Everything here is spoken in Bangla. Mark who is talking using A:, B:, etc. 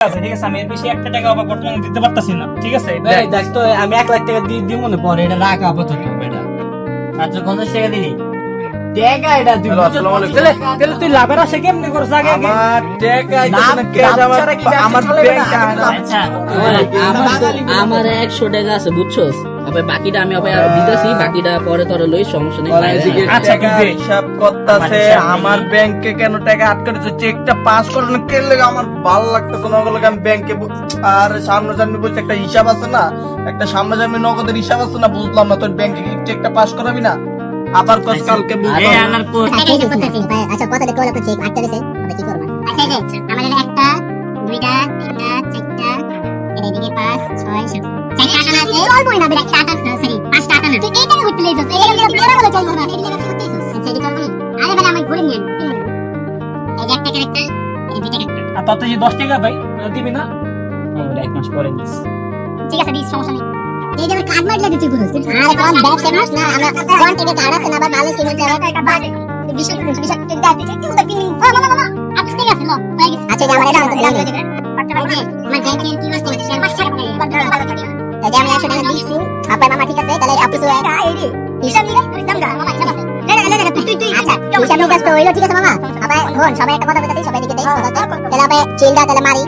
A: আছে, ঠিক আছে, আমি এর বেশি 1 টাকা আবার বর্তমানে দিতে পারতাছি না, ঠিক আছে?
B: এই দেখ তো আমি 1 লাখ টাকা দিয়ে দিব না, পরে এটা রাখ আপাতত বেটা।
C: আচ্ছা 50 টাকা দিলি?
B: টাকা এটা তুই
D: আসসালামু আলাইকুম।
A: তাহলে তুই লাভের আশা কেমনে করছ আগে আগে?
D: আমার টাকা
B: লাভ-
D: ক্যাশ
B: লাভ ছাড়া কি ব্যবসা
D: আমার
B: চলে
D: ব্যাংকে
B: না?
D: আনা
C: আচ্ছা
E: আমার 100 টাকা আছে বুঝছস, আবার বাকিটা আমি আবার দিতেছি, বাকিটা পরে তোর লই, সমস্যা নেই।
D: এদিকে
A: আচ্ছা,
D: টাকা
A: কিন্তু
D: হিসাব করতেছে আমার ব্যাংকে কেন টাকা আটকে দিচ্ছে, চেকটা পাস করানো কে লাগে আমার ভালো লাগতেছে না, ওগুলো আমি ব্যাংকে আর সামনাসামনি বসে একটা হিসাব আছে না, একটা সামনাসামনি নগদের হিসাব আছে না, বুঝলাম না তোর ব্যাংকে কি চেকটা পাস করাবি না আবার কস কালকে
C: আরে
D: বুঝলাম না।
C: আনার পর
F: আচ্ছা কথা দেখো আপনার চেক আটটা দিয়েছে আমরা কি করব? আচ্ছা এই যে আমাদের একটা দুইটা তিনটা চারটা এদিকে 5 6 7 চারটা আটানা আছে চলবই না বেটা আটা সরি পাঁচটা আটানা তুই এই টাকা হইতে লইছস এই টাকা বড় বড় চলবো না এই টাকা কি করতেছস আচ্ছা এটা চলবো আরে বেটা আমি ঘুরে নিয়ে এই যে একটা ক্যারেক্টার এই দুইটা ক্যারেক্টার
A: আর তাতে যে 10 টাকা ভাই দিবি না? ওটা 1 মাস পরে দিস।
F: ঠিক আছে দিস সমস্যা নেই এই যে কার্ড মাইট লাগে তুই বলছিস আরে কোন ব্যবসা মাস না আমরা কোন থেকে কার্ড আছে না আবার ভালো সিমেন্ট আছে একটা বাড়ি বিশাল বিশাল টিক দাও কি উদা বিলি ও মামা আচ্ছা ঠিক আছে লো হয়ে গেছে আচ্ছা যে আমরা এটা তো দিলাম আমার ব্যাংকে কি মাস থেকে 4 মাস ছাড়া এই যে আমি 100 টাকা দিছি আপা মামা ঠিক আছে তাহলে আপনি তো হিসাব নিলে তুই দাম গা মামা হিসাব আছে তুই আচ্ছা হিসাব নিলে তো হইলো ঠিক আছে মামা আপা হন সবাই একটা কথা বলতেছি সবাই দিকে দেই তাহলে আপনি চিলটা তাহলে মারি